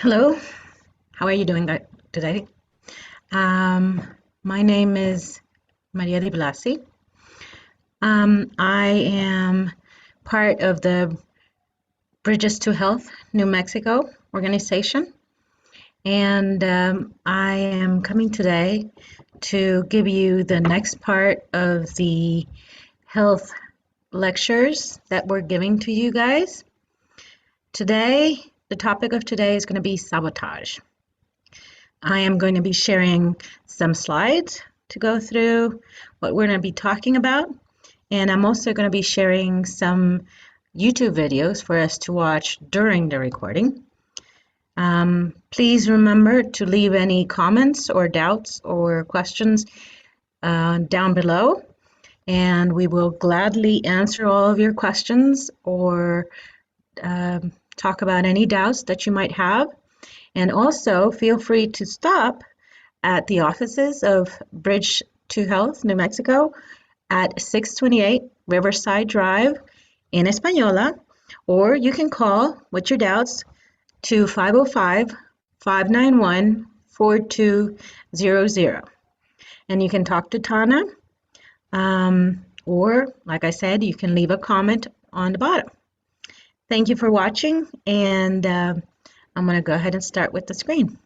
Hello, how are you doing today? My name is Maria de Blasi. I am part of the Bridges to Health New Mexico organization, and I am coming today to give you the next part of the health lectures that we're giving to you guys. Today, the topic of today is going to be sabotage. I am going to be sharing some slides to go through what we're going to be talking about, and I'm also going to be sharing some YouTube videos for us to watch during the recording. Please remember to leave any comments or doubts or questions down below, and we will gladly answer all of your questions or talk about any doubts that you might have. And also feel free to stop at the offices of Bridge to Health New Mexico at 628 Riverside Drive in Española, or you can call with your doubts to 505-591-4200. And you can talk to Tana, or like I said, you can leave a comment on the bottom. Thank you for watching, and I'm going to go ahead and start with the screen.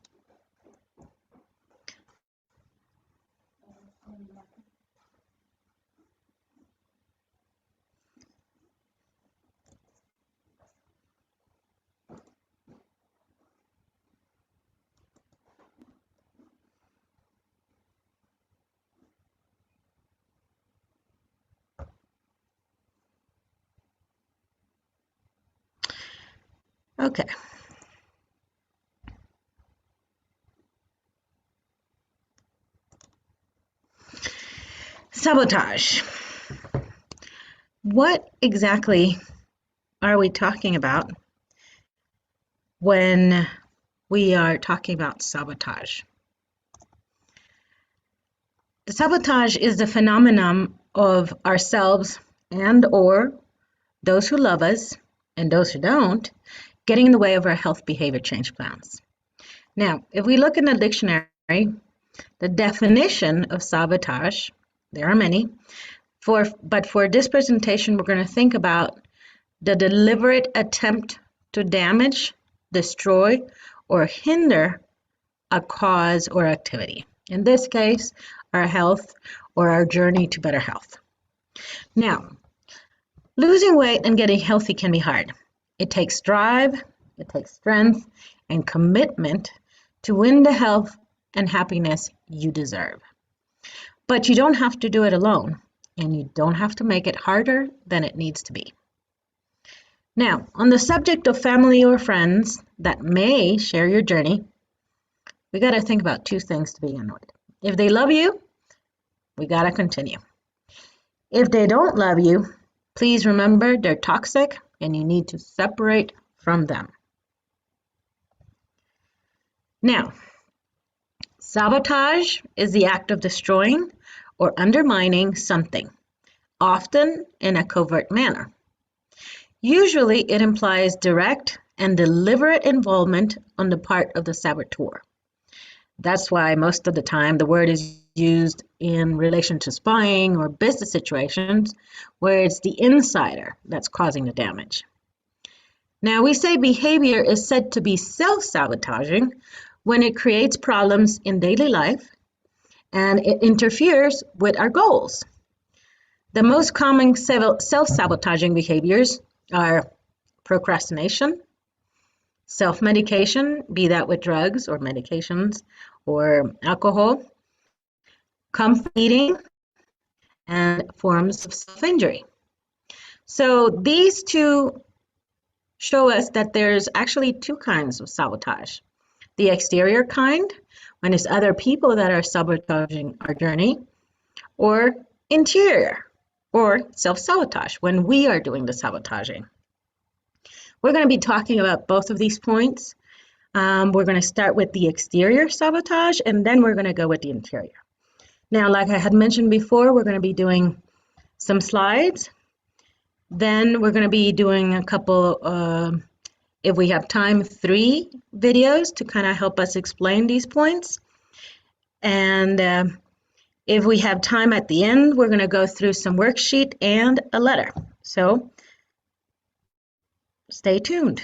Okay. Sabotage. What exactly are we talking about when we are talking about sabotage? The sabotage is the phenomenon of ourselves and or those who love us and those who don't getting in the way of our health behavior change plans. Now, if we look in the dictionary, the definition of sabotage, there are many, but for this presentation, we're going to think about the deliberate attempt to damage, destroy, or hinder a cause or activity. In this case, our health or our journey to better health. Now, losing weight and getting healthy can be hard. It takes drive, it takes strength, and commitment to win the health and happiness you deserve. But you don't have to do it alone, and you don't have to make it harder than it needs to be. Now, on the subject of family or friends that may share your journey, we got to think about two things to begin with. If they love you, we got to continue. If they don't love you, please remember they're toxic and you need to separate from them. Now, sabotage is the act of destroying or undermining something, often in a covert manner. Usually, it implies direct and deliberate involvement on the part of the saboteur. That's why most of the time the word is used in relation to spying or business situations where it's the insider that's causing the damage. Now, we say behavior is said to be self-sabotaging when it creates problems in daily life and it interferes with our goals. The most common self-sabotaging behaviors are procrastination, self-medication, be that with drugs or medications or alcohol, comfort eating, and forms of self-injury. So these two show us that there's actually two kinds of sabotage. The exterior kind, when it's other people that are sabotaging our journey, or interior, or self-sabotage, when we are doing the sabotaging. We're going to be talking about both of these points. We're going to start with the exterior sabotage, and then we're going to go with the interior. Now, like I had mentioned before, we're going to be doing some slides. Then we're going to be doing a couple If we have time, 3 videos to kind of help us explain these points. And if we have time at the end, we're going to go through some worksheet and a letter. So stay tuned.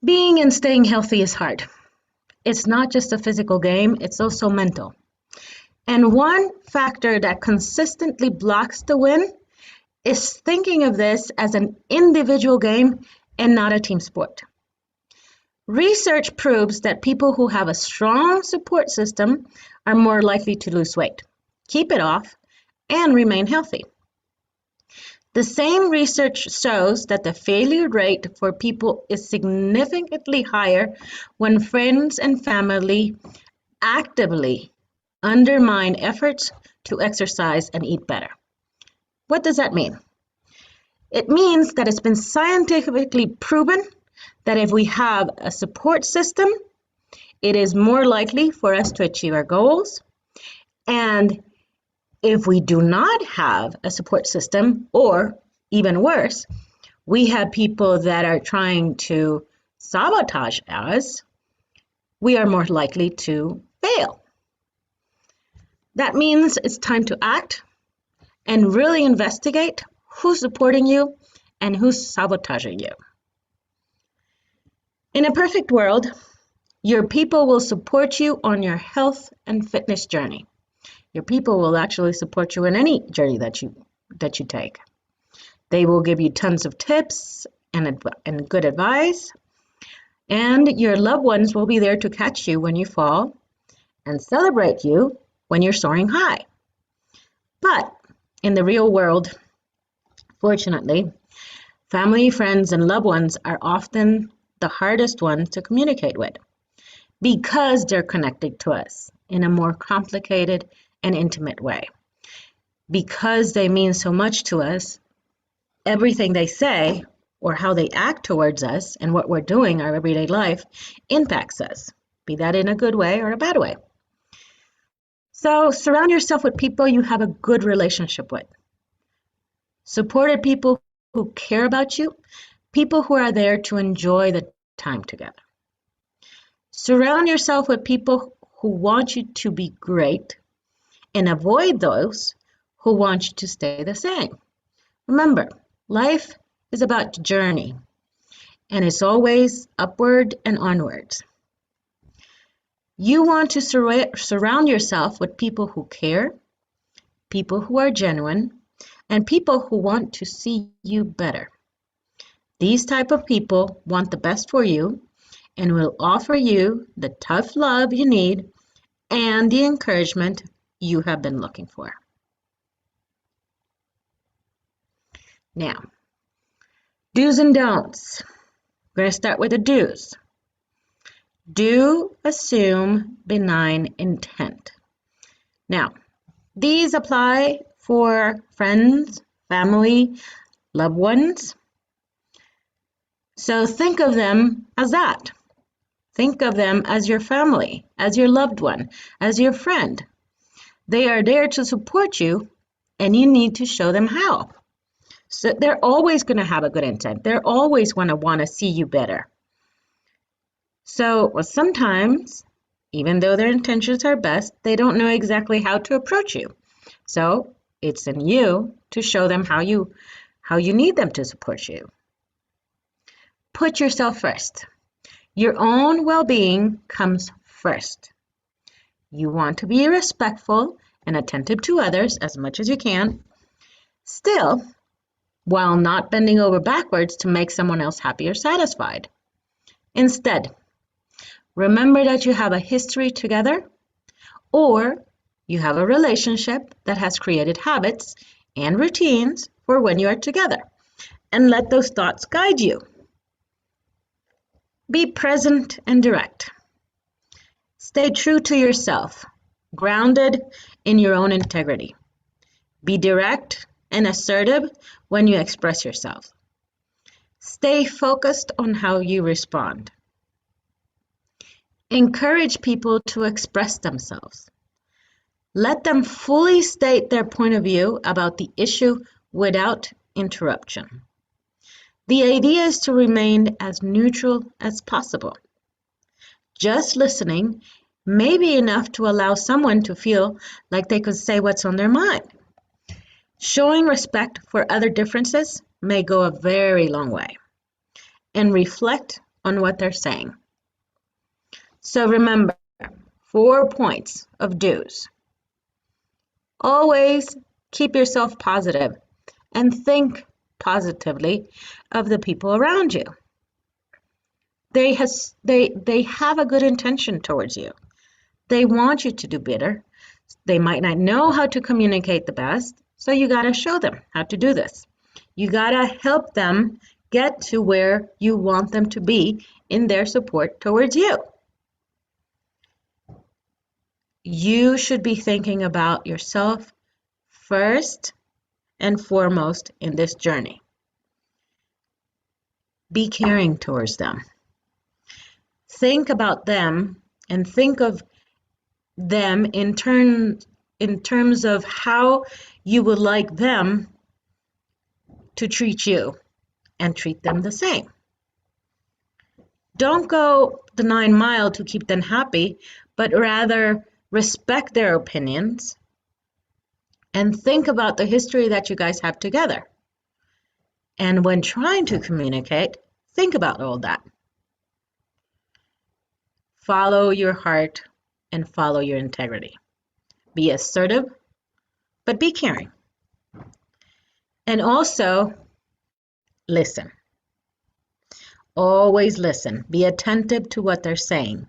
Being and staying healthy is hard. It's not just a physical game, it's also mental. And one factor that consistently blocks the win is thinking of this as an individual game and not a team sport. Research proves that people who have a strong support system are more likely to lose weight, keep it off, and remain healthy. The same research shows that the failure rate for people is significantly higher when friends and family actively undermine efforts to exercise and eat better. What does that mean? It means that it's been scientifically proven that if we have a support system, it is more likely for us to achieve our goals. And if we do not have a support system, or even worse, we have people that are trying to sabotage us, we are more likely to fail. That means it's time to act and really investigate who's supporting you and who's sabotaging you. In a perfect world, your people will support you on your health and fitness journey. Your people will actually support you in any journey that you take. They will give you tons of tips and good advice, and your loved ones will be there to catch you when you fall and celebrate you when you're soaring high. But in the real world, fortunately, family, friends, and loved ones are often the hardest ones to communicate with because they're connected to us in a more complicated and intimate way. Because they mean so much to us, everything they say or how they act towards us and what we're doing, our everyday life, impacts us, be that in a good way or a bad way. So surround yourself with people you have a good relationship with. Supported people who care about you, people who are there to enjoy the time together. Surround yourself with people who want you to be great and avoid those who want you to stay the same. Remember, life is about journey, and it's always upward and onwards. You want to surround yourself with people who care, people who are genuine, and people who want to see you better. These type of people want the best for you and will offer you the tough love you need and the encouragement you have been looking for. Now, do's and don'ts. We're going to start with the do's. Do assume benign intent. Now, these apply for friends, family, loved ones. So think of them as that. Think of them as your family, as your loved one, as your friend. They are there to support you, and you need to show them how. So they're always going to have a good intent. They're always going to want to see you better. So sometimes, even though their intentions are best, they don't know exactly how to approach you. So it's in you to show them how you need them to support you. Put yourself first. Your own well-being comes first. You want to be respectful and attentive to others as much as you can, still, while not bending over backwards to make someone else happy or satisfied. Instead, remember that you have a history together, or you have a relationship that has created habits and routines for when you are together, and let those thoughts guide you. Be present and direct. Stay true to yourself, grounded in your own integrity. Be direct and assertive when you express yourself. Stay focused on how you respond. Encourage people to express themselves. Let them fully state their point of view about the issue without interruption. The idea is to remain as neutral as possible. Just listening may be enough to allow someone to feel like they could say what's on their mind. Showing respect for other differences may go a very long way. And reflect on what they're saying. So remember, 4 points of do's. Always keep yourself positive and think positively of the people around you. They have a good intention towards you. They want you to do better. They might not know how to communicate the best, so you got to show them how to do this. You got to help them get to where you want them to be in their support towards you. You should be thinking about yourself first and foremost in this journey. Be caring towards them. Think about them and think of them in terms of how you would like them to treat you and treat them the same. Don't go the 9 mile to keep them happy, but rather respect their opinions and think about the history that you guys have together. And when trying to communicate, think about all that. Follow your heart and follow your integrity. Be assertive, but be caring. And also, listen. Always listen. Be attentive to what they're saying.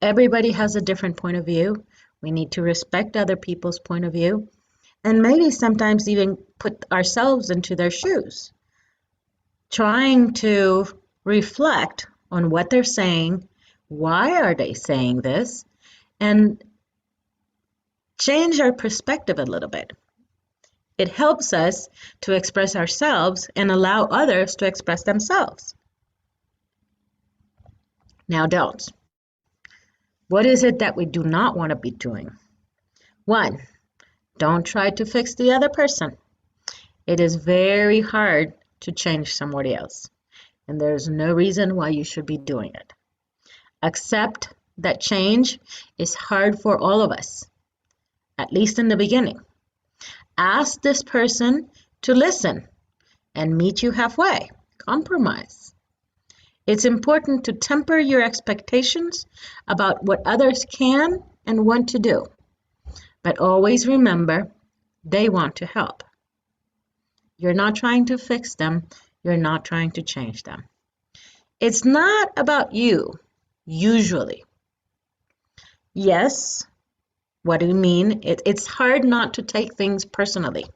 Everybody has a different point of view. We need to respect other people's point of view and maybe sometimes even put ourselves into their shoes. Trying to reflect on what they're saying, why are they saying this, and change our perspective a little bit. It helps us to express ourselves and allow others to express themselves. Now, don't. What is it that we do not want to be doing? 1, don't try to fix the other person. It is very hard to change somebody else, and there's no reason why you should be doing it. Accept that change is hard for all of us, at least in the beginning. Ask this person to listen and meet you halfway. Compromise. It's important to temper your expectations about what others can and want to do. But always remember, they want to help. You're not trying to fix them. You're not trying to change them. It's not about you, usually. Yes, what do you mean? It's hard not to take things personally,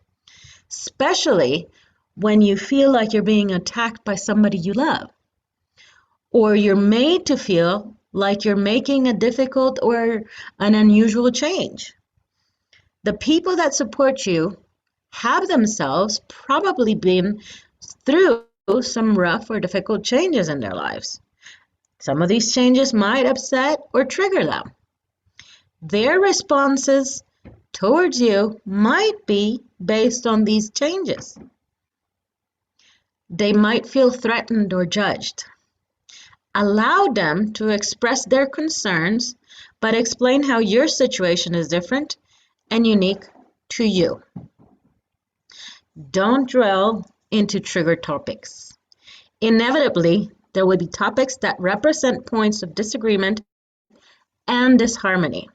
especially when you feel like you're being attacked by somebody you love, or you're made to feel like you're making a difficult or an unusual change. The people that support you have themselves probably been through some rough or difficult changes in their lives. Some of these changes might upset or trigger them. Their responses towards you might be based on these changes. They might feel threatened or judged. Allow them to express their concerns, but explain how your situation is different and unique to you. Don't dwell into trigger topics. Inevitably, there will be topics that represent points of disagreement and disharmony.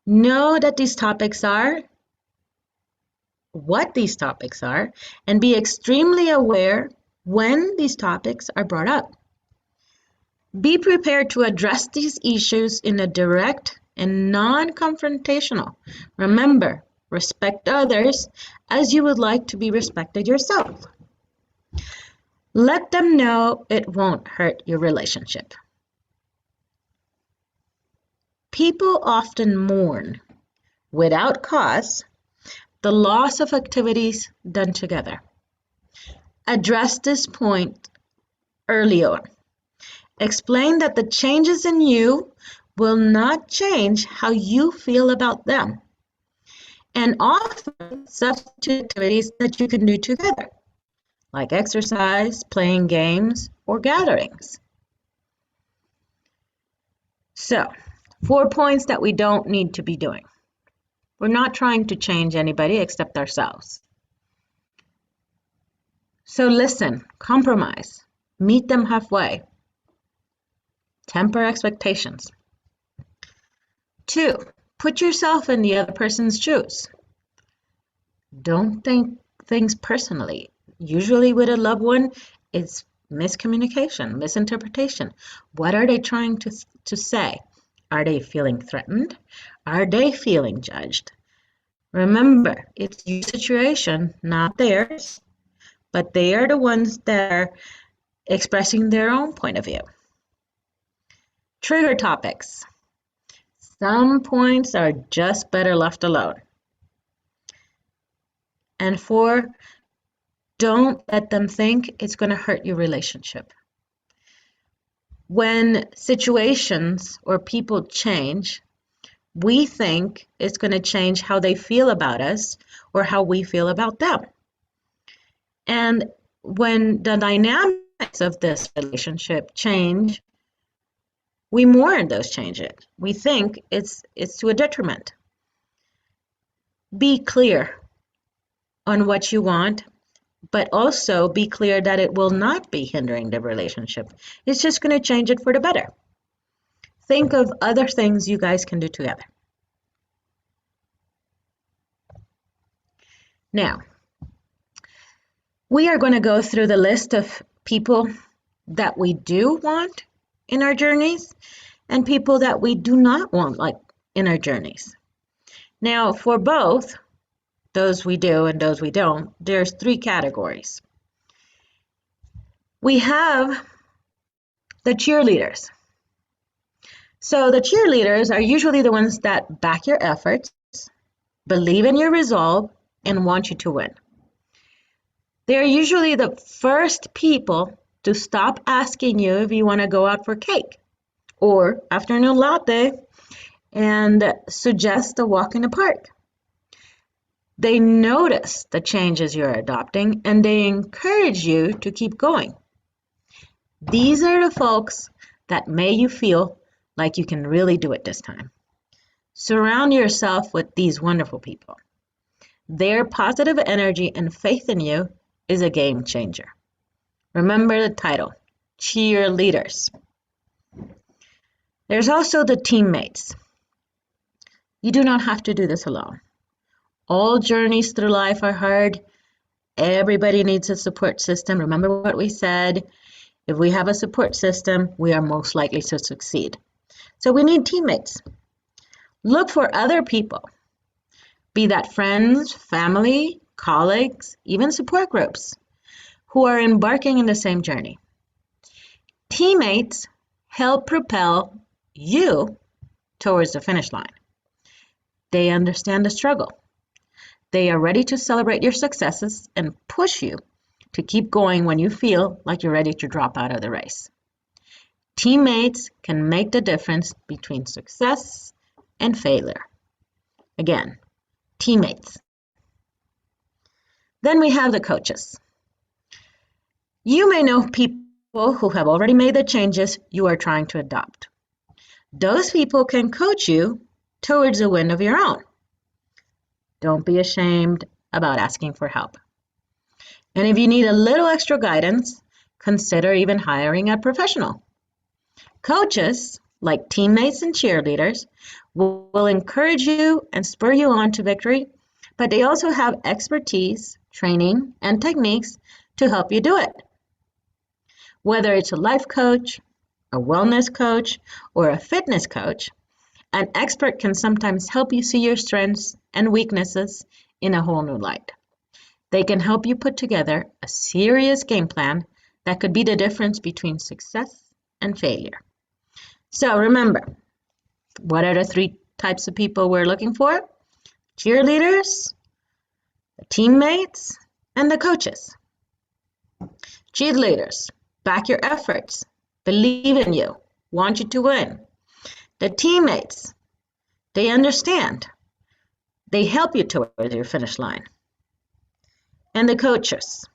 Know that these topics are, what these topics are, and be extremely aware when these topics are brought up. Be prepared to address these issues in a direct and non-confrontational. Remember, respect others as you would like to be respected yourself. Let them know it won't hurt your relationship. People often mourn, without cause, the loss of activities done together. Address this point early on. Explain that the changes in you will not change how you feel about them, and offer substitute activities that you can do together, like exercise, playing games, or gatherings. So, 4 points that we don't need to be doing. We're not trying to change anybody except ourselves. So listen, compromise, meet them halfway, temper expectations. 2, put yourself in the other person's shoes. Don't think things personally. Usually with a loved one, it's miscommunication, misinterpretation. What are they trying to say? Are they feeling threatened? Are they feeling judged? Remember, it's your situation, not theirs, but they are the ones that are expressing their own point of view. Trigger topics. Some points are just better left alone. And 4, don't let them think it's going to hurt your relationship. When situations or people change, we think it's going to change how they feel about us or how we feel about them. And when the dynamics of this relationship change, we mourn those changes. We think it's to a detriment. Be clear on what you want, but also be clear that it will not be hindering the relationship. It's just going to change it for the better. Think of other things you guys can do together. Now, we are going to go through the list of people that we do want in our journeys and people that we do not want like in our journeys. Now, for both, those we do and those we don't, there's 3 categories. We have the cheerleaders. So the cheerleaders are usually the ones that back your efforts, believe in your resolve, and want you to win. They're usually the first people to stop asking you if you want to go out for cake or afternoon latte and suggest a walk in the park. They notice the changes you're adopting and they encourage you to keep going. These are the folks that make you feel like you can really do it this time. Surround yourself with these wonderful people. Their positive energy and faith in you is a game changer. Remember the title, cheerleaders. There's also the teammates. You do not have to do this alone. All journeys through life are hard. Everybody needs a support system. Remember what we said. If we have a support system, we are most likely to succeed. So we need teammates. Look for other people, be that friends, family, colleagues, even support groups, who are embarking in the same journey. Teammates help propel you towards the finish line. They understand the struggle. They are ready to celebrate your successes and push you to keep going when you feel like you're ready to drop out of the race. Teammates can make the difference between success and failure. Again, teammates. Then we have the coaches. You may know people who have already made the changes you are trying to adopt. Those people can coach you towards a win of your own. Don't be ashamed about asking for help. And if you need a little extra guidance, consider even hiring a professional. Coaches, like teammates and cheerleaders, will encourage you and spur you on to victory, but they also have expertise, training, and techniques to help you do it. Whether it's a life coach, a wellness coach, or a fitness coach, an expert can sometimes help you see your strengths and weaknesses in a whole new light. They can help you put together a serious game plan that could be the difference between success and failure. So remember, what are the 3 types of people we're looking for? Cheerleaders, the teammates, and the coaches. Cheerleaders, back your efforts, believe in you, want you to win. The teammates, they understand. They help you towards your finish line. And the coaches,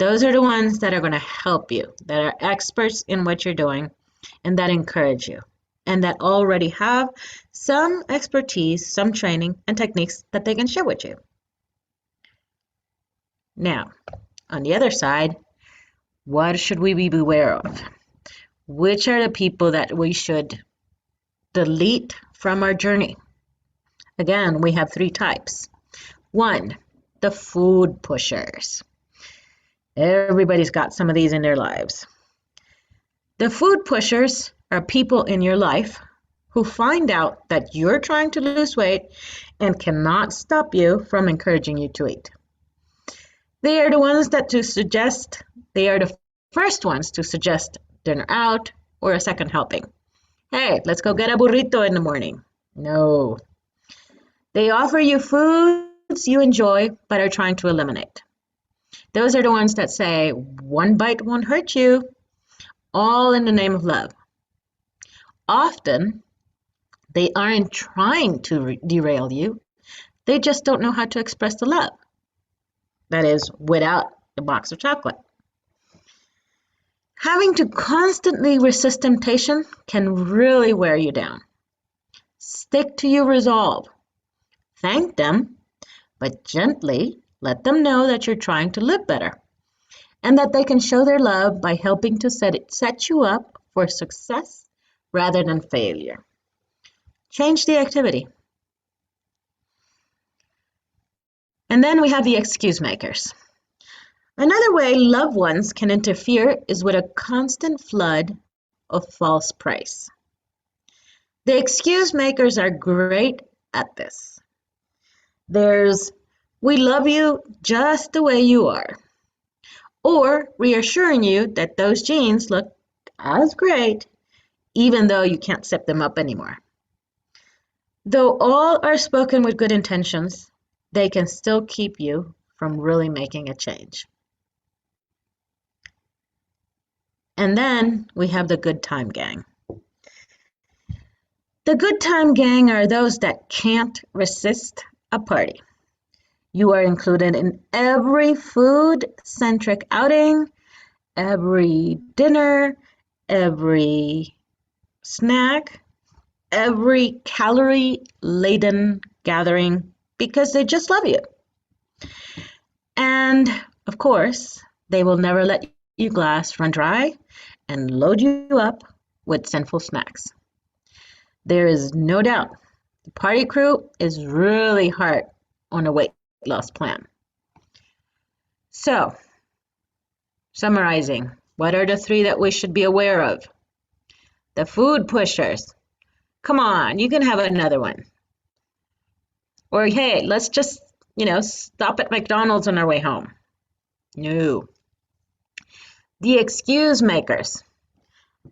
Those are the ones that are going to help you, that are experts in what you're doing, and that encourage you, and that already have some expertise, some training, and techniques that they can share with you. Now, on the other side, what should we be aware of? Which are the people that we should delete from our journey? Again, we have 3 types. 1, the food pushers. Everybody's got some of these in their lives. The food pushers are people in your life who find out that you're trying to lose weight and cannot stop you from encouraging you to eat. They are the ones they are the first ones to suggest dinner out or a second helping. Hey, let's go get a burrito in the morning. No. They offer you foods you enjoy but are trying to eliminate. Those are the ones that say, one bite won't hurt you, all in the name of love. Often, they aren't trying to derail you. They just don't know how to express the love. That is, without the box of chocolate. Having to constantly resist temptation can really wear you down. Stick to your resolve. Thank them, but gently let them know that you're trying to live better and that they can show their love by helping to set you up for success rather than failure. Change the activity. And then we have the excuse makers. Another way loved ones can interfere is with a constant flood of false praise. The excuse makers are great at this. There's, we love you just the way you are, or reassuring you that those jeans look as great even though you can't zip them up anymore. Though all are spoken with good intentions, they can still keep you from really making a change. And then we have the good time gang. The good time gang are those that can't resist a party. You are included in every food-centric outing, every dinner, every snack, every calorie-laden gathering because they just love you. And of course, they will never let your glass run dry and load you up with sinful snacks. There is no doubt the party crew is really hard on a weight loss plan. So, summarizing, what are the 3 that we should be aware of? The food pushers. Come on, you can have another one. Or hey, let's just, stop at McDonald's on our way home. No. The excuse makers.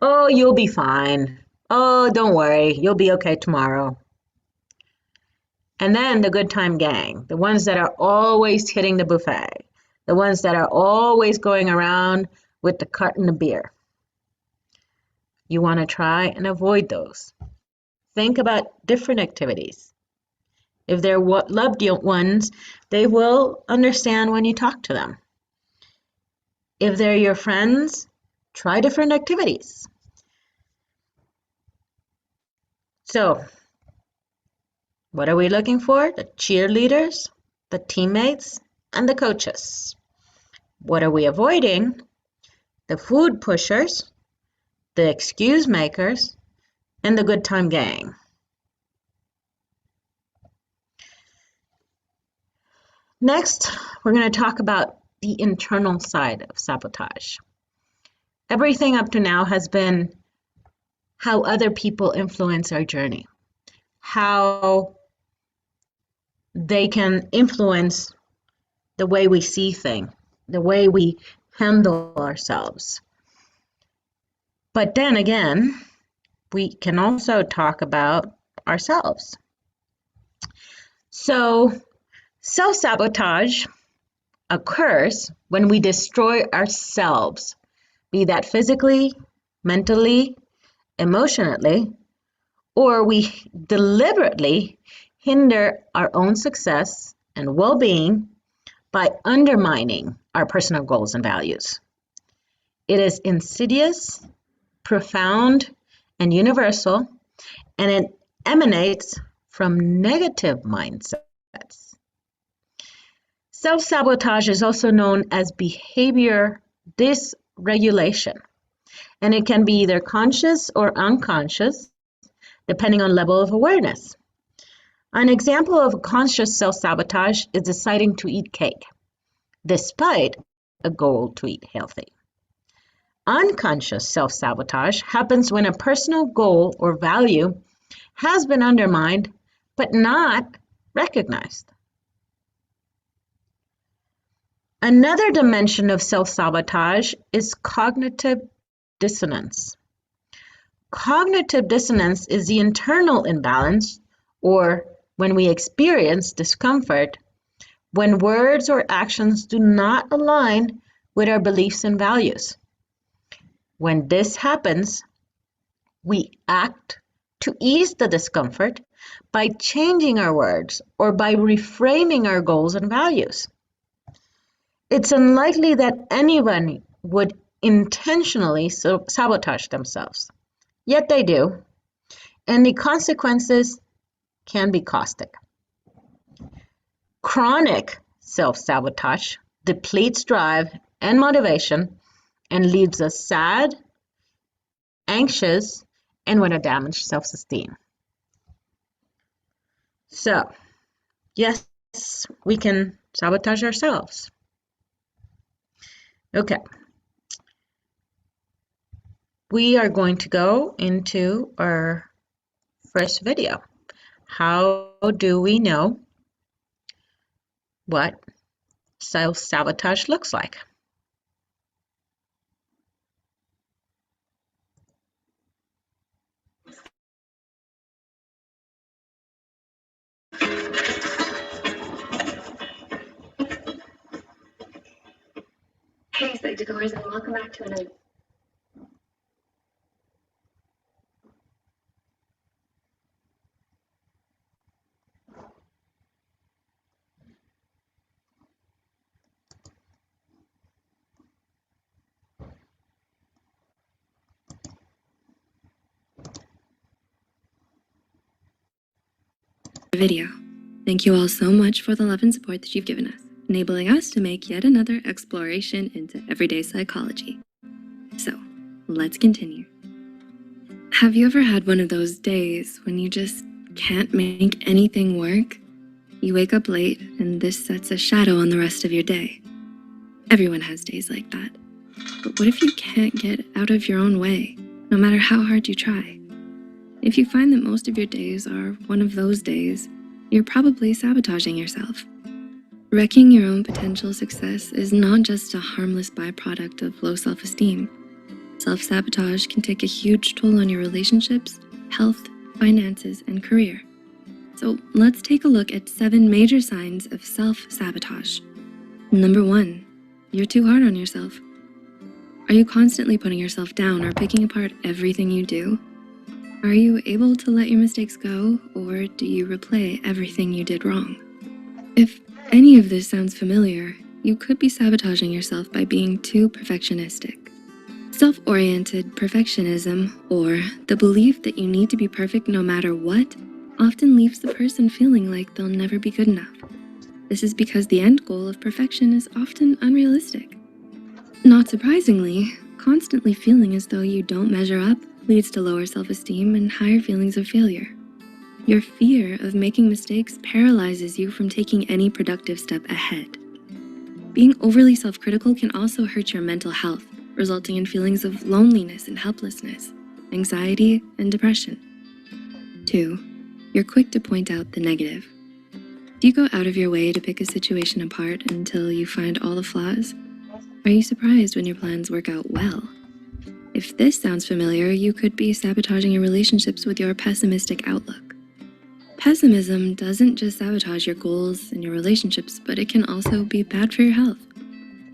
Oh, you'll be fine. Oh, don't worry, you'll be okay tomorrow. And then the good time gang, the ones that are always hitting the buffet, the ones that are always going around with the carton of beer. You want to try and avoid those. Think about different activities. If they're loved ones, they will understand when you talk to them. If they're your friends, try different activities. So, what are we looking for? The cheerleaders, the teammates, and the coaches. What are we avoiding? The food pushers, the excuse makers, and the good time gang. Next, we're going to talk about the internal side of sabotage. Everything up to now has been how other people influence our journey, how they can influence the way we see things, the way we handle ourselves. But then again, we can also talk about ourselves. So, self-sabotage occurs when we destroy ourselves, be that physically, mentally, emotionally, or we deliberately hinder our own success and well-being by undermining our personal goals and values. It is insidious, profound, and universal, and it emanates from negative mindsets. Self-sabotage is also known as behavior dysregulation, and it can be either conscious or unconscious, depending on level of awareness. An example of conscious self-sabotage is deciding to eat cake, despite a goal to eat healthy. Unconscious self-sabotage happens when a personal goal or value has been undermined, but not recognized. Another dimension of self-sabotage is cognitive dissonance. Cognitive dissonance is the internal imbalance, or when we experience discomfort, when words or actions do not align with our beliefs and values. When this happens, we act to ease the discomfort by changing our words or by reframing our goals and values. It's unlikely that anyone would intentionally sabotage themselves, yet they do, and the consequences can be caustic. Chronic self-sabotage depletes drive and motivation and leaves us sad, anxious, and with a damaged self-esteem. So, yes, we can sabotage ourselves. Okay. We are going to go into our first video. How do we know what self-sabotage looks like? Hey, Psych-Goers, and welcome back to another video. Thank you all so much for the love and support that you've given us, enabling us to make yet another exploration into everyday psychology. So, let's continue. Have you ever had one of those days when you just can't make anything work? You wake up late and this sets a shadow on the rest of your day. Everyone has days like that. But what if you can't get out of your own way, no matter how hard you try? If you find that most of your days are one of those days, you're probably sabotaging yourself. Wrecking your own potential success is not just a harmless byproduct of low self-esteem. Self-sabotage can take a huge toll on your relationships, health, finances, and career. So let's take a look at 7 major signs of self-sabotage. Number 1, you're too hard on yourself. Are you constantly putting yourself down or picking apart everything you do? Are you able to let your mistakes go, or do you replay everything you did wrong? If any of this sounds familiar, you could be sabotaging yourself by being too perfectionistic. Self-oriented perfectionism, or the belief that you need to be perfect no matter what, often leaves the person feeling like they'll never be good enough. This is because the end goal of perfection is often unrealistic. Not surprisingly, constantly feeling as though you don't measure up leads to lower self-esteem and higher feelings of failure. Your fear of making mistakes paralyzes you from taking any productive step ahead. Being overly self-critical can also hurt your mental health, resulting in feelings of loneliness and helplessness, anxiety, and depression. 2, you're quick to point out the negative. Do you go out of your way to pick a situation apart until you find all the flaws? Are you surprised when your plans work out well? If this sounds familiar, you could be sabotaging your relationships with your pessimistic outlook. Pessimism doesn't just sabotage your goals and your relationships, but it can also be bad for your health.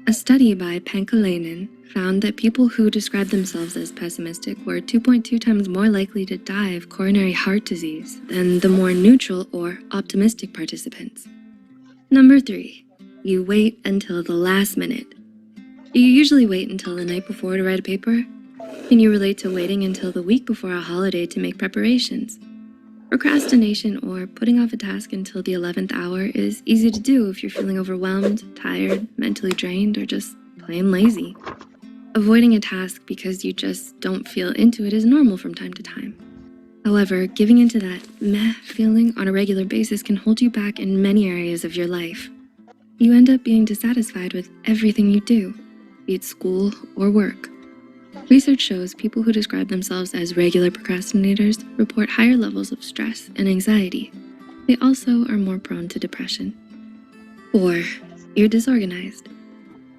A study by Pankalainen found that people who described themselves as pessimistic were 2.2 times more likely to die of coronary heart disease than the more neutral or optimistic participants. Number 3, You wait until the last minute. Do you usually wait until the night before to write a paper? Can you relate to waiting until the week before a holiday to make preparations? Procrastination, or putting off a task until the 11th hour, is easy to do if you're feeling overwhelmed, tired, mentally drained, or just plain lazy. Avoiding a task because you just don't feel into it is normal from time to time. However, giving into that meh feeling on a regular basis can hold you back in many areas of your life. You end up being dissatisfied with everything you do, be it school or work. Research shows people who describe themselves as regular procrastinators report higher levels of stress and anxiety. They also are more prone to depression. 4. You're disorganized.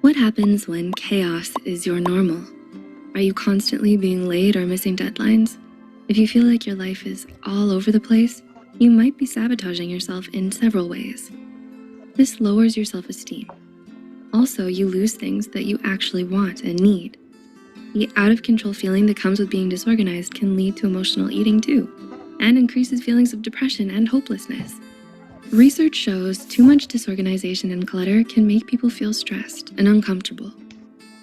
What happens when chaos is your normal? Are you constantly being late or missing deadlines? If you feel like your life is all over the place, you might be sabotaging yourself in several ways. This lowers your self-esteem. Also, you lose things that you actually want and need. The out-of-control feeling that comes with being disorganized can lead to emotional eating too, and increases feelings of depression and hopelessness. Research shows too much disorganization and clutter can make people feel stressed and uncomfortable.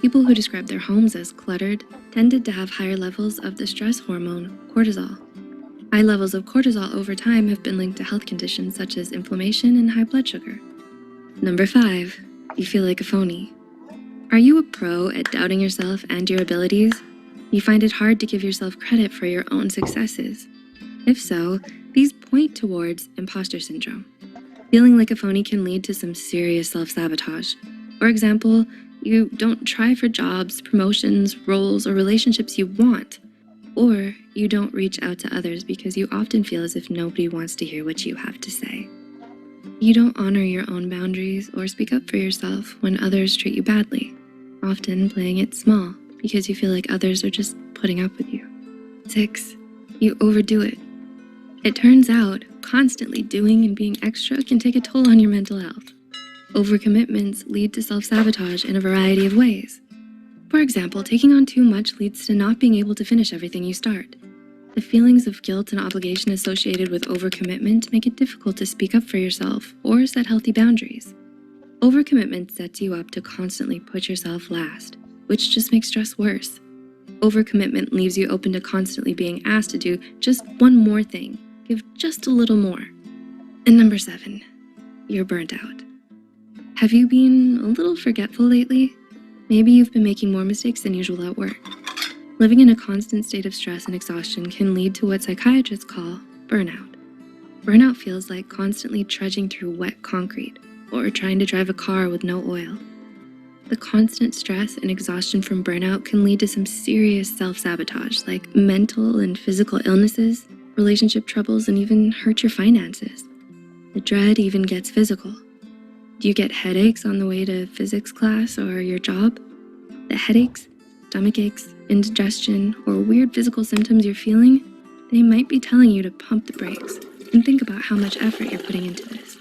People who describe their homes as cluttered tended to have higher levels of the stress hormone, cortisol. High levels of cortisol over time have been linked to health conditions such as inflammation and high blood sugar. Number 5, you feel like a phony. Are you a pro at doubting yourself and your abilities? You find it hard to give yourself credit for your own successes. If so, these point towards imposter syndrome. Feeling like a phony can lead to some serious self-sabotage. For example, you don't try for jobs, promotions, roles, or relationships you want. Or you don't reach out to others because you often feel as if nobody wants to hear what you have to say. You don't honor your own boundaries or speak up for yourself when others treat you badly, often playing it small because you feel like others are just putting up with you. 6, you overdo it. It turns out, constantly doing and being extra can take a toll on your mental health. Overcommitments lead to self-sabotage in a variety of ways. For example, taking on too much leads to not being able to finish everything you start. The feelings of guilt and obligation associated with overcommitment make it difficult to speak up for yourself or set healthy boundaries. Overcommitment sets you up to constantly put yourself last, which just makes stress worse. Overcommitment leaves you open to constantly being asked to do just one more thing, give just a little more. And number 7, you're burnt out. Have you been a little forgetful lately? Maybe you've been making more mistakes than usual at work. Living in a constant state of stress and exhaustion can lead to what psychiatrists call burnout. Burnout feels like constantly trudging through wet concrete or trying to drive a car with no oil. The constant stress and exhaustion from burnout can lead to some serious self-sabotage, like mental and physical illnesses, relationship troubles, and even hurt your finances. The dread even gets physical. Do you get headaches on the way to physics class or your job? The headaches, stomach aches, indigestion, or weird physical symptoms you're feeling, they might be telling you to pump the brakes and think about how much effort you're putting into this.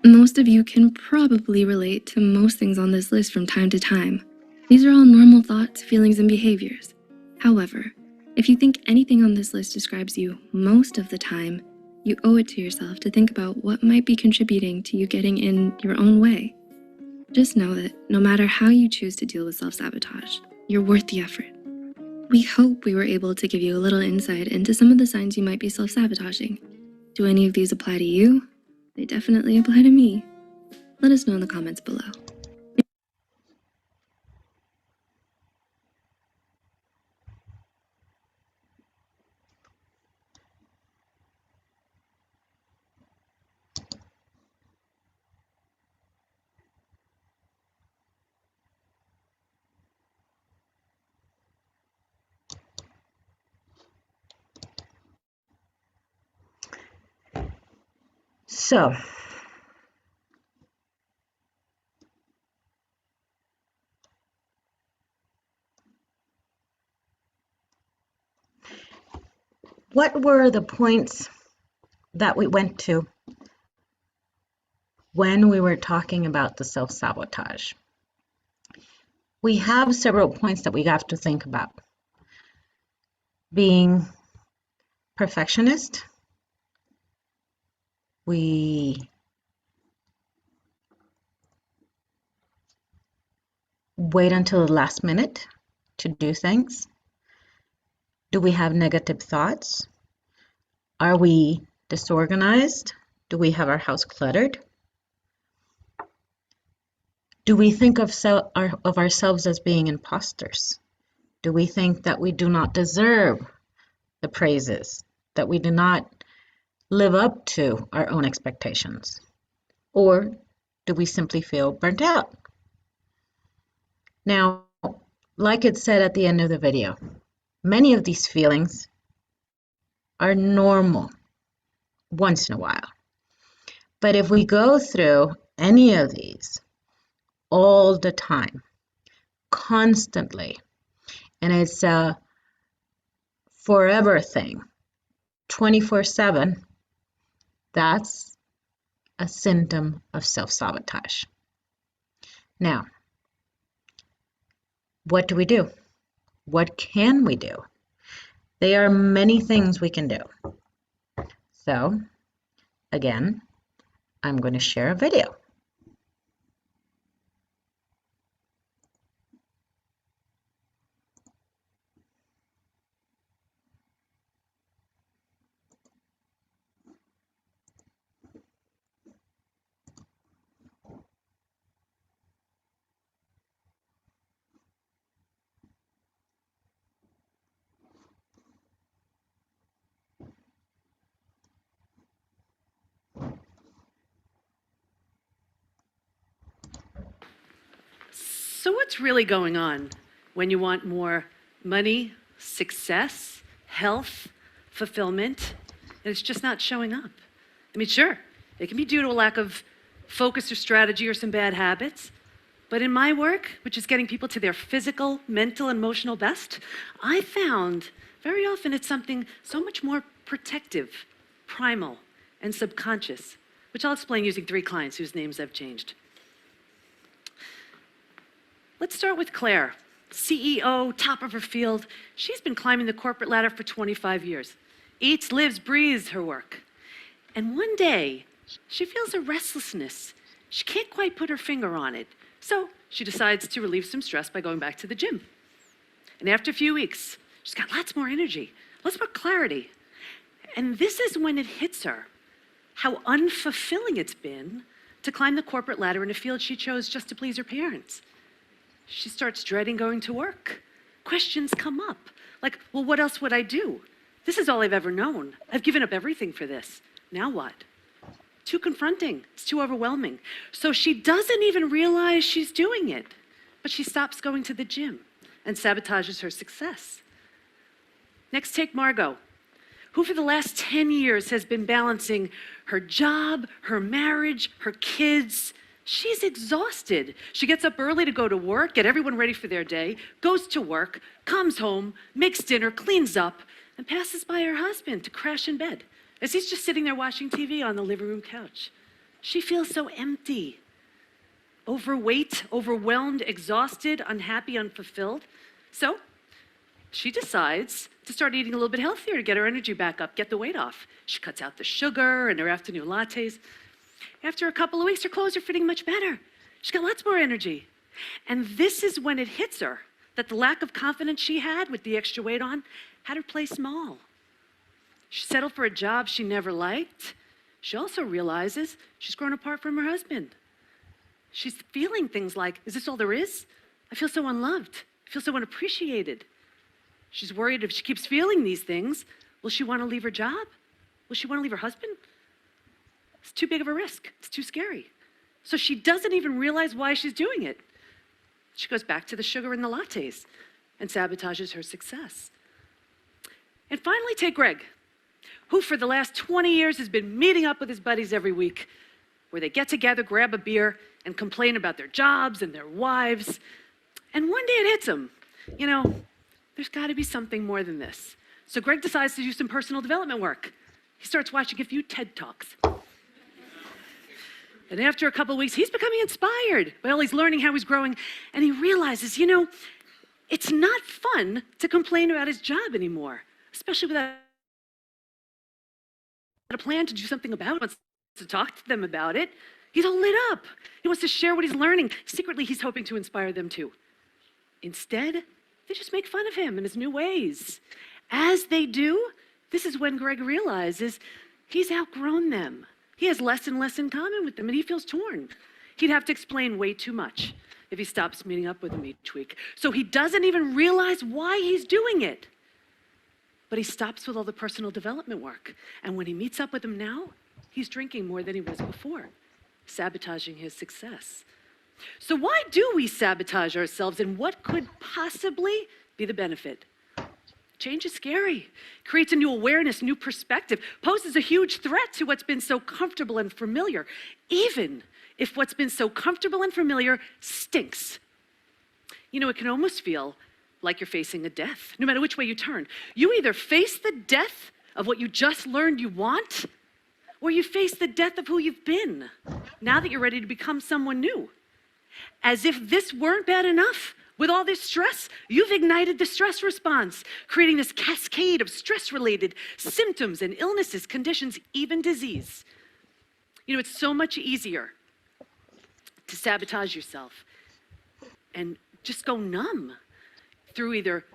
Most of you can probably relate to most things on this list from time to time. These are all normal thoughts, feelings, and behaviors. However, if you think anything on this list describes you most of the time, you owe it to yourself to think about what might be contributing to you getting in your own way. Just know that no matter how you choose to deal with self-sabotage, you're worth the effort. We hope we were able to give you a little insight into some of the signs you might be self-sabotaging. Do any of these apply to you? They definitely apply to me. Let us know in the comments below. So, what were the points that we went to when we were talking about the self-sabotage? We have several points that we have to think about. Being perfectionist, we wait until the last minute to do things? Do we have negative thoughts? Are we disorganized? Do we have our house cluttered? Do we think of ourselves as being imposters? Do we think that we do not deserve the praises, that we do not live up to our own expectations? Or do we simply feel burnt out? Now, like it said at the end of the video, many of these feelings are normal once in a while. But if we go through any of these all the time, constantly, and it's a forever thing, 24/7, that's a symptom of self-sabotage. Now, what do we do? What can we do? There are many things we can do. So, again, I'm going to share a video. So what's really going on when you want more money, success, health, fulfillment, and it's just not showing up? I mean, sure, it can be due to a lack of focus or strategy or some bad habits. But in my work, which is getting people to their physical, mental, and emotional best, I found very often it's something so much more protective, primal, and subconscious, which I'll explain using 3 clients whose names I've changed. Let's start with Claire, CEO, top of her field. She's been climbing the corporate ladder for 25 years. Eats, lives, breathes her work. And one day, she feels a restlessness. She can't quite put her finger on it. So she decides to relieve some stress by going back to the gym. And after a few weeks, she's got lots more energy, lots more clarity. And this is when it hits her how unfulfilling it's been to climb the corporate ladder in a field she chose just to please her parents. She starts dreading going to work. Questions come up, like, well, what else would I do? This is all I've ever known. I've given up everything for this. Now what? Too confronting. It's too overwhelming. So she doesn't even realize she's doing it, but she stops going to the gym and sabotages her success. Next, take Margot, who for the last 10 years has been balancing her job, her marriage, her kids. She's exhausted. She gets up early to go to work, get everyone ready for their day, goes to work, comes home, makes dinner, cleans up, and passes by her husband to crash in bed as he's just sitting there watching TV on the living room couch. She feels so empty, overweight, overwhelmed, exhausted, unhappy, unfulfilled. So she decides to start eating a little bit healthier to get her energy back up, get the weight off. She cuts out the sugar and her afternoon lattes. After a couple of weeks, her clothes are fitting much better. She's got lots more energy. And this is when it hits her that the lack of confidence she had with the extra weight on had her play small. She settled for a job she never liked. She also realizes she's grown apart from her husband. She's feeling things like, is this all there is? I feel so unloved. I feel so unappreciated. She's worried if she keeps feeling these things, will she want to leave her job? Will she want to leave her husband? It's too big of a risk. It's too scary. So she doesn't even realize why she's doing it. She goes back to the sugar and the lattes and sabotages her success. And finally, take Greg, who for the last 20 years has been meeting up with his buddies every week, where they get together, grab a beer, and complain about their jobs and their wives. And one day it hits him. You know, there's got to be something more than this. So Greg decides to do some personal development work. He starts watching a few TED Talks. And after a couple of weeks, he's becoming inspired by all he's learning, how he's growing, and he realizes, you know, it's not fun to complain about his job anymore, especially without a plan to do something about it. He wants to talk to them about it. He's all lit up. He wants to share what he's learning. Secretly, he's hoping to inspire them too. Instead, they just make fun of him and his new ways. As they do, this is when Greg realizes he's outgrown them. He has less and less in common with them, and he feels torn. He'd have to explain way too much if he stops meeting up with them each week. So he doesn't even realize why he's doing it. But he stops with all the personal development work. And when he meets up with them now, he's drinking more than he was before, sabotaging his success. So why do we sabotage ourselves, and what could possibly be the benefit? Change is scary, creates a new awareness, new perspective, poses a huge threat to what's been so comfortable and familiar, even if what's been so comfortable and familiar stinks. You know, it can almost feel like you're facing a death, no matter which way you turn. You either face the death of what you just learned you want, or you face the death of who you've been, now that you're ready to become someone new. As if this weren't bad enough, with all this stress, you've ignited the stress response, creating this cascade of stress-related symptoms and illnesses, conditions, even disease. You know, it's so much easier to sabotage yourself and just go numb through either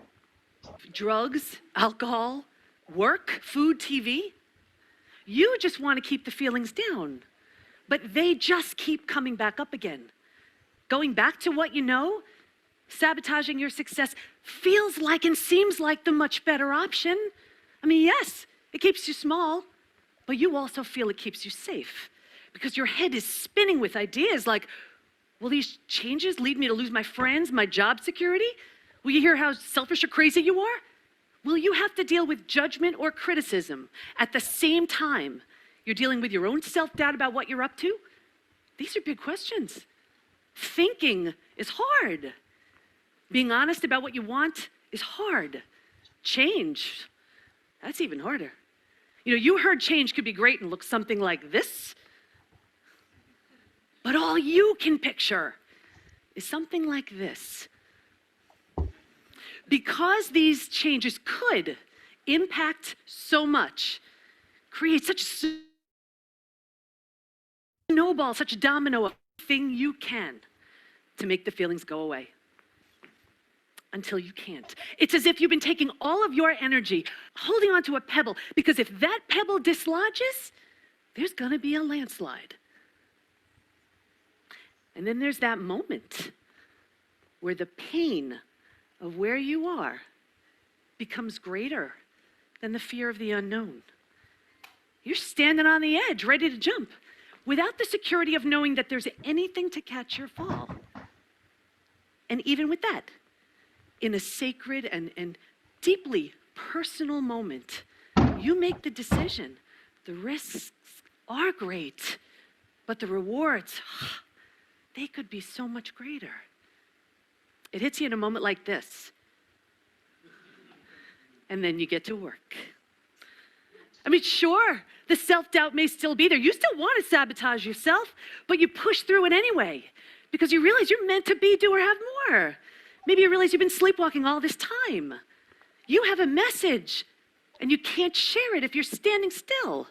drugs, alcohol, work, food, TV. You just want to keep the feelings down, but they just keep coming back up again. Going back to what you know, sabotaging your success feels like and seems like the much better option. I mean, yes, it keeps you small, but you also feel it keeps you safe because your head is spinning with ideas like, will these changes lead me to lose my friends, my job security? Will you hear how selfish or crazy you are? Will you have to deal with judgment or criticism at the same time you're dealing with your own self-doubt about what you're up to? These are big questions. Thinking is hard. Being honest about what you want is hard. Change, that's even harder. You know, you heard change could be great and look something like this, but all you can picture is something like this. Because these changes could impact so much, create such snowball, such a domino, thing you can to make the feelings go away. Until you can't. It's as if you've been taking all of your energy, holding onto a pebble, because if that pebble dislodges, there's gonna be a landslide. And then there's that moment where the pain of where you are becomes greater than the fear of the unknown. You're standing on the edge, ready to jump, without the security of knowing that there's anything to catch your fall. And even with that, in a sacred and deeply personal moment, you make the decision. The risks are great, but the rewards, they could be so much greater. It hits you in a moment like this, and then you get to work. I mean, sure, the self-doubt may still be there. You still want to sabotage yourself, but you push through it anyway because you realize you're meant to be, do, or have more. Maybe you realize you've been sleepwalking all this time. You have a message, and you can't share it if you're standing still.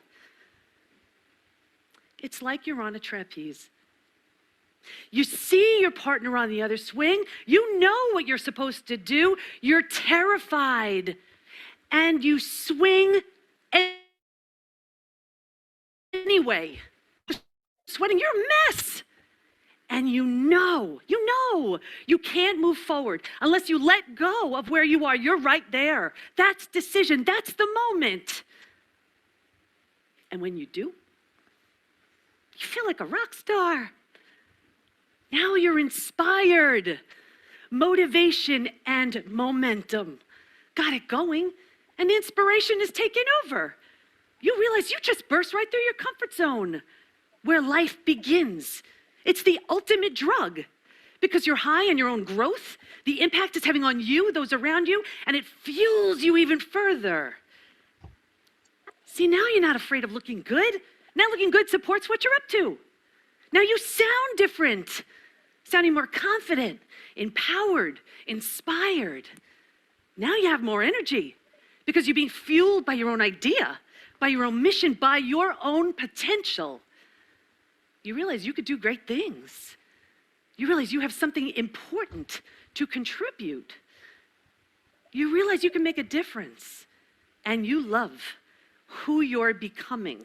It's like you're on a trapeze. You see your partner on the other swing. You know what you're supposed to do. You're terrified, and you swing anyway, sweating, you're a mess. And you know, you can't move forward unless you let go of where you are. You're right there. That's decision. That's the moment. And when you do, you feel like a rock star. Now you're inspired. Motivation and momentum got it going, and the inspiration is taking over. You realize you just burst right through your comfort zone where life begins. It's the ultimate drug because you're high on your own growth, the impact it's having on you, those around you, and it fuels you even further. See, now you're not afraid of looking good. Now looking good supports what you're up to. Now you sound different, sounding more confident, empowered, inspired. Now you have more energy because you're being fueled by your own idea, by your own mission, by your own potential. You realize you could do great things. You realize you have something important to contribute, you realize you can make a difference, and you love who you're becoming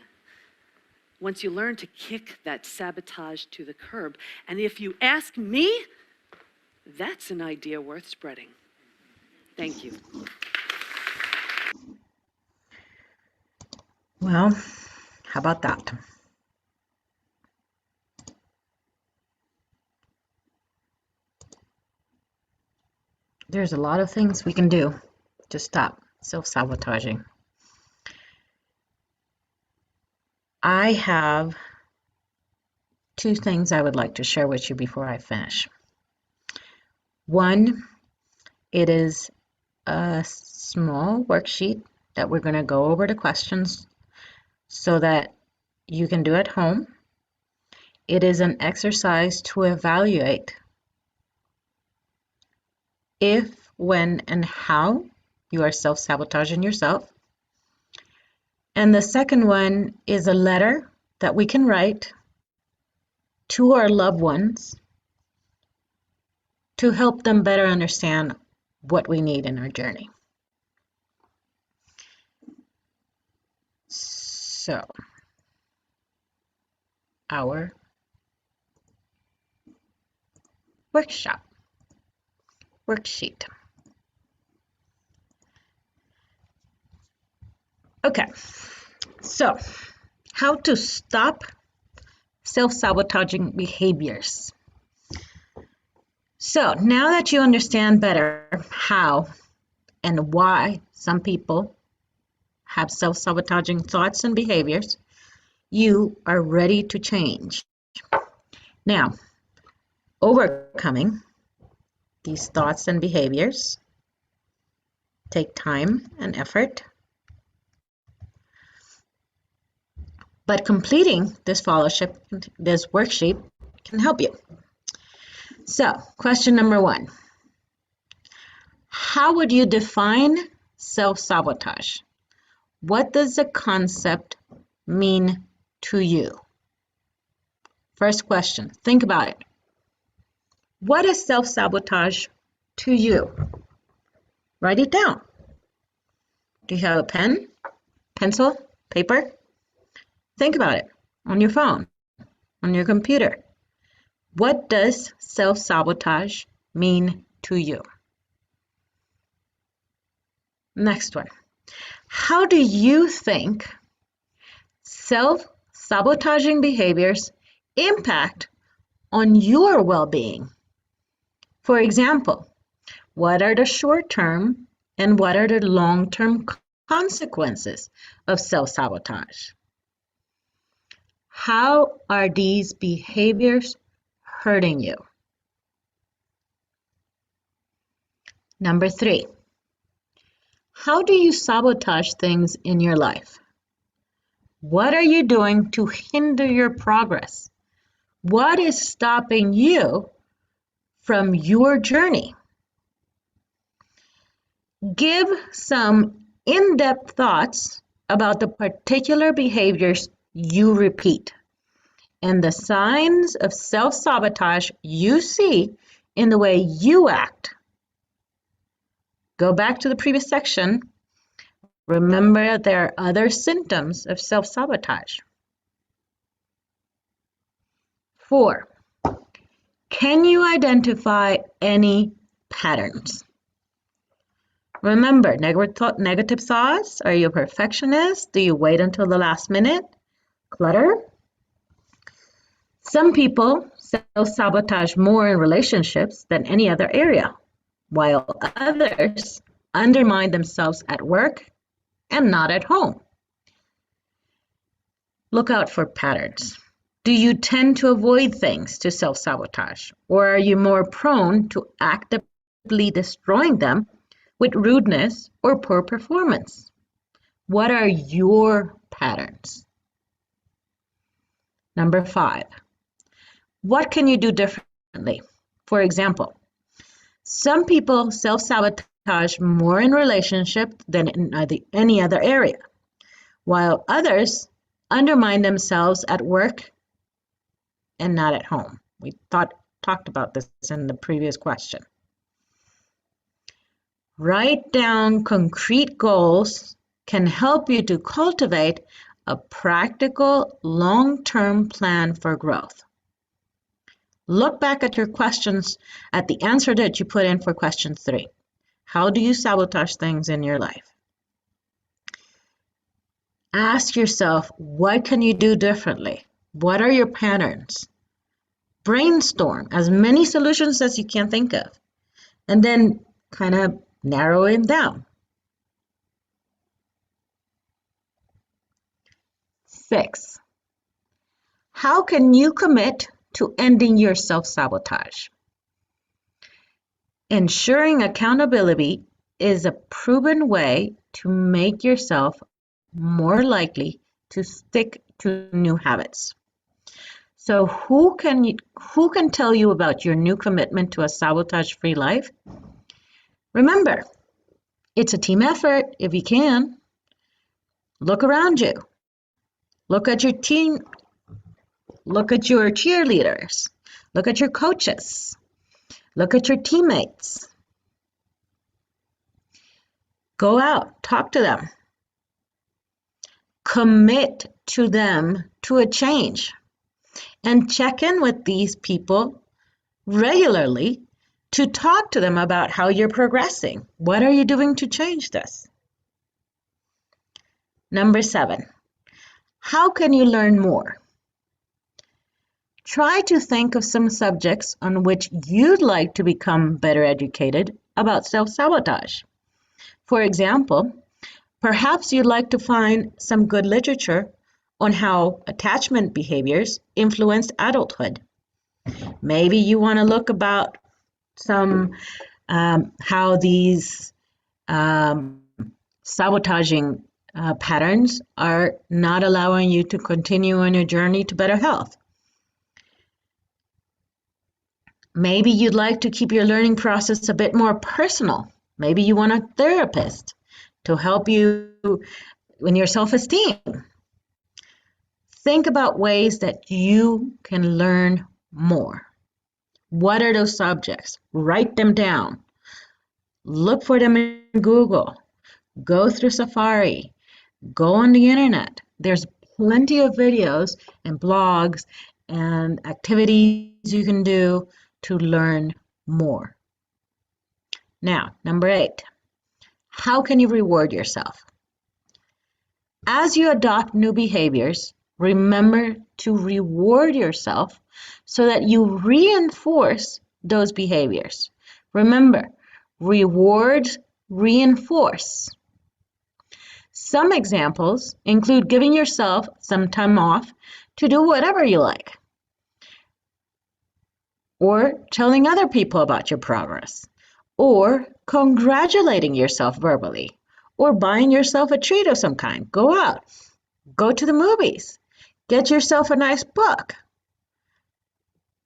once you learn to kick that sabotage to the curb. And if you ask me, that's an idea worth spreading. Thank you. Well, how about that? There's a lot of things we can do to stop self-sabotaging. I have two things I would like to share with you before I finish. One, it is a small worksheet that we're going to go over the questions so that you can do at home. It is an exercise to evaluate if, when, and how you are self-sabotaging yourself. And the second one is a letter that we can write to our loved ones to help them better understand what we need in our journey. So, our workshop, worksheet. Okay, so how to stop self-sabotaging behaviors. So now that you understand better how and why some people have self-sabotaging thoughts and behaviors, you are ready to change. Now, overcoming these thoughts and behaviors take time and effort, but completing this fellowship, this worksheet, can help you. So, question number 1. How would you define self-sabotage? What does the concept mean to you? First question, think about it. What is self-sabotage to you? Write it down. Do you have a pen, pencil, paper? Think about it on your phone, on your computer. What does self-sabotage mean to you? Next one. How do you think self-sabotaging behaviors impact on your well-being? For example, what are the short-term and what are the long-term consequences of self-sabotage? How are these behaviors hurting you? Number 3, how do you sabotage things in your life? What are you doing to hinder your progress? What is stopping you from your journey? Give some in-depth thoughts about the particular behaviors you repeat and the signs of self-sabotage you see in the way you act. Go back to the previous section. Remember, there are other symptoms of self-sabotage. 4, can you identify any patterns? Remember, negative thoughts. Are you a perfectionist? Do you wait until the last minute? Clutter. Some people self-sabotage more in relationships than any other area, while others undermine themselves at work and not at home. Look out for patterns. Do you tend to avoid things to self-sabotage, or are you more prone to actively destroying them with rudeness or poor performance? What are your patterns? Number 5, what can you do differently? For example, some people self-sabotage more in relationship than in any other area, while others undermine themselves at work and not at home. We talked about this in the previous question. Write down concrete goals can help you to cultivate a practical long-term plan for growth. Look back at your questions, at the answer that you put in for question 3. How do you sabotage things in your life? Ask yourself, what can you do differently? What are your patterns? Brainstorm as many solutions as you can think of, and then kind of narrow it down. 6. How can you commit to ending your self-sabotage? Ensuring accountability is a proven way to make yourself more likely to stick to new habits. So who can tell you about your new commitment to a sabotage-free life? Remember, it's a team effort if you can. Look around you. Look at your team. Look at your cheerleaders. Look at your coaches. Look at your teammates. Go out, talk to them. Commit to them to a change. And check in with these people regularly to talk to them about how you're progressing. What are you doing to change this? Number 7, how can you learn more? Try to think of some subjects on which you'd like to become better educated about self-sabotage. For example, perhaps you'd like to find some good literature on how attachment behaviors influence adulthood. Maybe you want to look about some how these sabotaging patterns are not allowing you to continue on your journey to better health. Maybe you'd like to keep your learning process a bit more personal. Maybe you want a therapist to help you in your self-esteem. Think about ways that you can learn more. What are those subjects? Write them down. Look for them in Google. Go through Safari. Go on the internet. There's plenty of videos and blogs and activities you can do to learn more. Now, number 8, how can you reward yourself? As you adopt new behaviors, remember to reward yourself so that you reinforce those behaviors. Remember, rewards reinforce. Some examples include giving yourself some time off to do whatever you like, or telling other people about your progress, or congratulating yourself verbally, or buying yourself a treat of some kind. Go out, go to the movies, get yourself a nice book,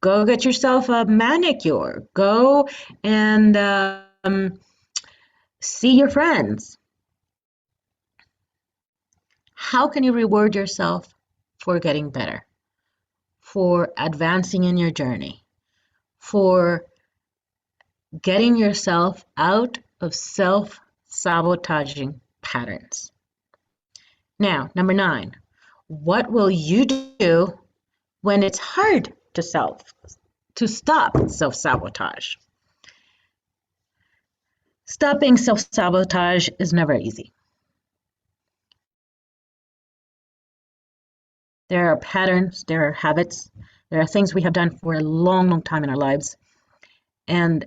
go get yourself a manicure, go and see your friends. How can you reward yourself for getting better, for advancing in your journey, for getting yourself out of self-sabotaging patterns? Now, number 9, what will you do when it's hard to stop self-sabotage? Stopping self-sabotage is never easy. There are patterns, there are habits, there are things we have done for a long, long time in our lives, and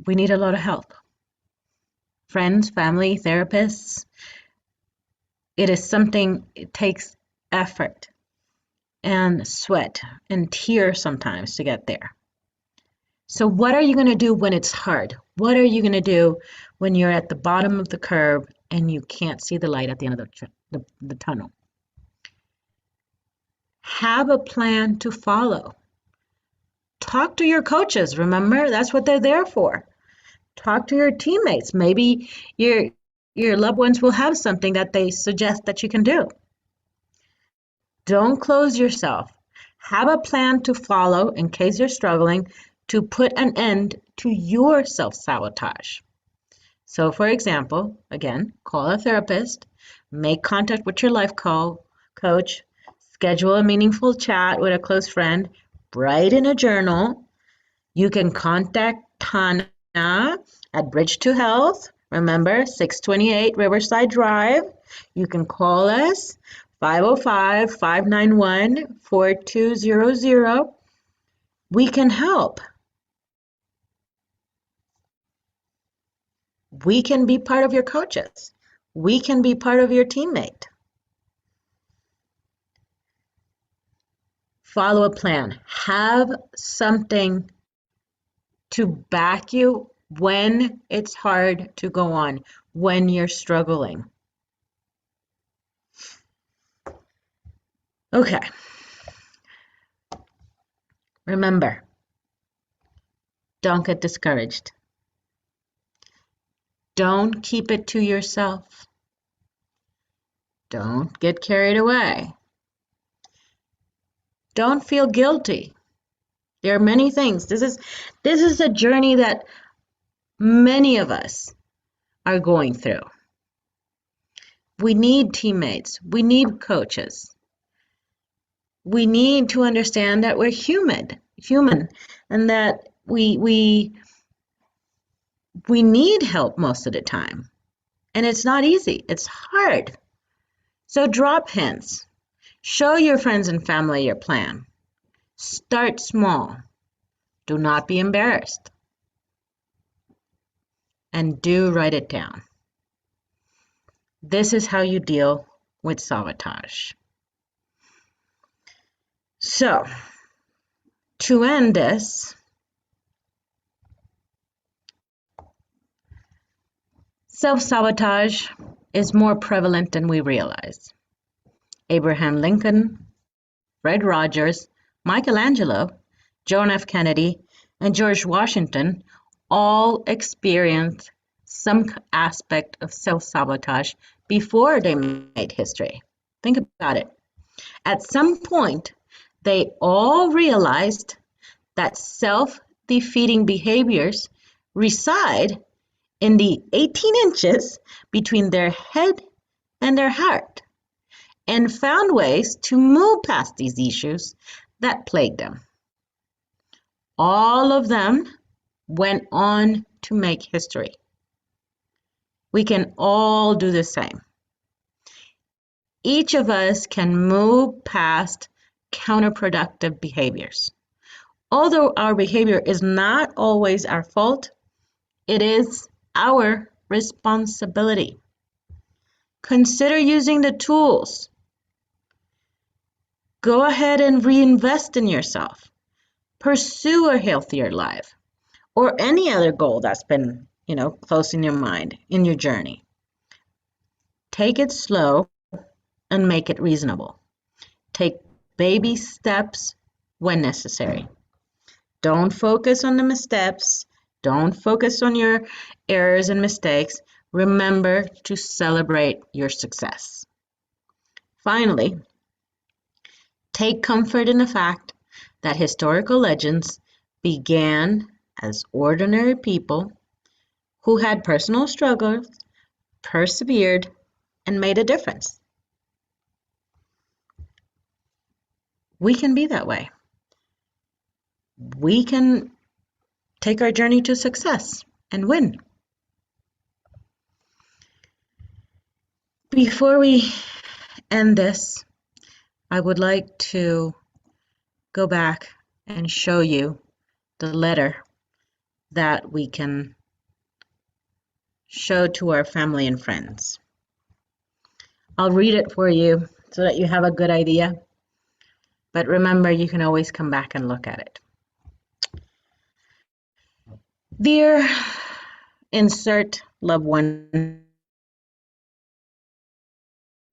we need a lot of help. Friends, family, therapists. It is something, it takes effort and sweat and tears sometimes to get there. So what are you going to do when it's hard? What are you going to do when you're at the bottom of the curve and you can't see the light at the end of the tunnel? Have a plan to follow. Talk to your coaches. Remember, that's what they're there for. Talk to your teammates. Maybe your loved ones will have something that they suggest that you can do. Don't close yourself. Have a plan to follow in case you're struggling to put an end to your self-sabotage. So, for example, again, call a therapist, make contact with your life coach, schedule a meaningful chat with a close friend, write in a journal. You can contact Tana at Bridge to Health. Remember, 628 Riverside Drive. You can call us 505-591-4200. We can help. We can be part of your coaches. We can be part of your teammate. Follow a plan. Have something to back you when it's hard to go on, when you're struggling. Okay. Remember, don't get discouraged. Don't keep it to yourself. Don't get carried away. Don't feel guilty. There are many things. This is a journey that many of us are going through. We need teammates. We need coaches. We need to understand that we're human, and that we need help most of the time. And it's not easy. It's hard. So drop hints. Show your friends and family your plan. Start small. Do not be embarrassed. And do write it down. This is how you deal with sabotage. So, to end this, self-sabotage is more prevalent than we realize. Abraham Lincoln, Fred Rogers, Michelangelo, John F. Kennedy, and George Washington all experienced some aspect of self-sabotage before they made history. Think about it. At some point, they all realized that self-defeating behaviors reside in the 18 inches between their head and their heart, and found ways to move past these issues that plagued them. All of them went on to make history. We can all do the same. Each of us can move past counterproductive behaviors. Although our behavior is not always our fault, it is our responsibility. Consider using the tools. Go ahead and reinvest in yourself. Pursue a healthier life, or any other goal that's been, close in your mind in your journey. Take it slow and make it reasonable. Take baby steps when necessary. Don't focus on the missteps. Don't focus on your errors and mistakes. Remember to celebrate your success. Finally, take comfort in the fact that historical legends began as ordinary people who had personal struggles, persevered, and made a difference. We can be that way. We can take our journey to success and win. Before we end this, I would like to go back and show you the letter that we can show to our family and friends. I'll read it for you so that you have a good idea. But remember, you can always come back and look at it. Dear, insert loved one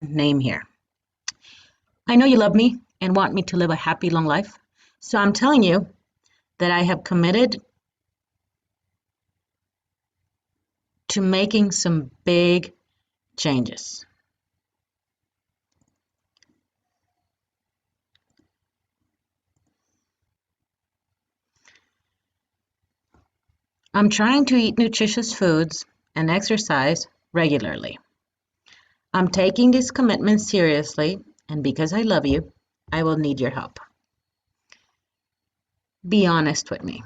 name here. I know you love me and want me to live a happy, long life. So I'm telling you that I have committed to making some big changes. I'm trying to eat nutritious foods and exercise regularly. I'm taking this commitment seriously, and because I love you, I will need your help. Be honest with me.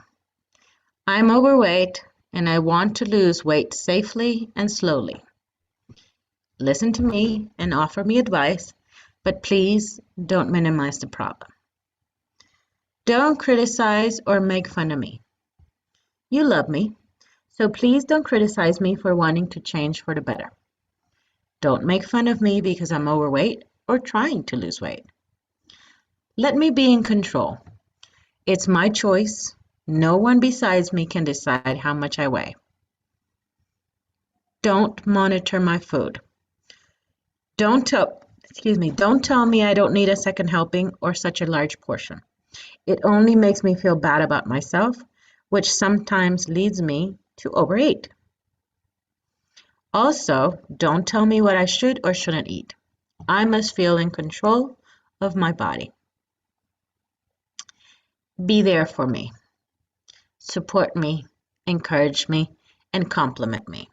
I'm overweight and I want to lose weight safely and slowly. Listen to me and offer me advice, but please don't minimize the problem. Don't criticize or make fun of me. You love me, so please don't criticize me for wanting to change for the better. Don't make fun of me because I'm overweight or trying to lose weight. Let me be in control. It's my choice. No one besides me can decide how much I weigh. Don't monitor my food. Don't tell me I don't need a second helping or such a large portion. It only makes me feel bad about myself, which sometimes leads me to overeat. Also, don't tell me what I should or shouldn't eat. I must feel in control of my body. Be there for me. Support me, encourage me, and compliment me.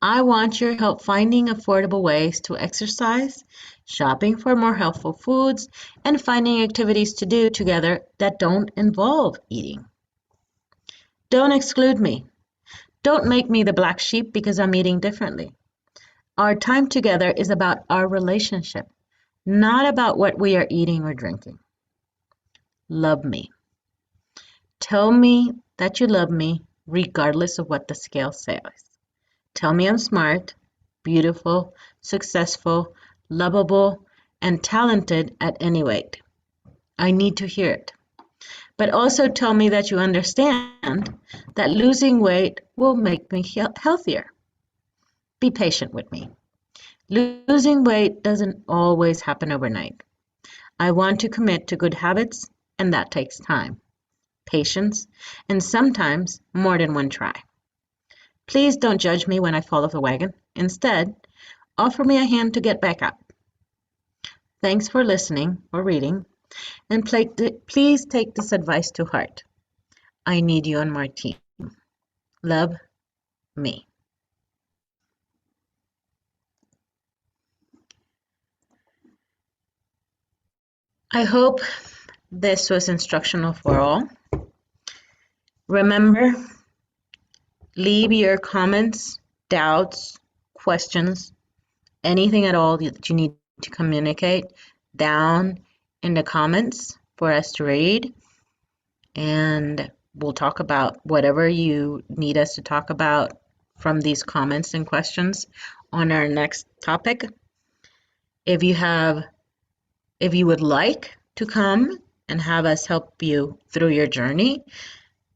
I want your help finding affordable ways to exercise, shopping for more healthful foods, and finding activities to do together that don't involve eating. Don't exclude me. Don't make me the black sheep because I'm eating differently. Our time together is about our relationship, not about what we are eating or drinking. Love me. Tell me that you love me regardless of what the scale says. Tell me I'm smart, beautiful, successful, lovable, and talented at any weight. I need to hear it. But also tell me that you understand that losing weight will make me healthier. Be patient with me. Losing weight doesn't always happen overnight. I want to commit to good habits, and that takes time, patience, and sometimes more than one try. Please don't judge me when I fall off the wagon. Instead, offer me a hand to get back up. Thanks for listening or reading, and please take this advice to heart. I need you on my team. Love, me. I hope this was instructional for all. Remember, leave your comments, doubts, questions, anything at all that you need to communicate down in the comments for us to read. And we'll talk about whatever you need us to talk about from these comments and questions on our next topic. If you would like to come and have us help you through your journey,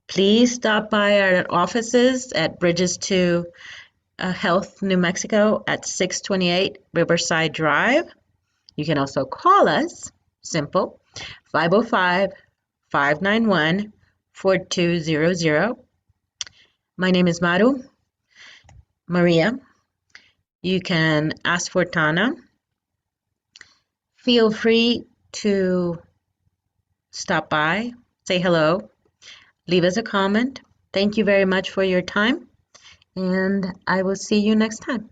please stop by our offices at Bridges to Health, New Mexico at 628 Riverside Drive. You can also call us, simple, 505-591-4200. My name is Maria. You can ask for Tana. Feel free to stop by, say hello, leave us a comment. Thank you very much for your time, and I will see you next time.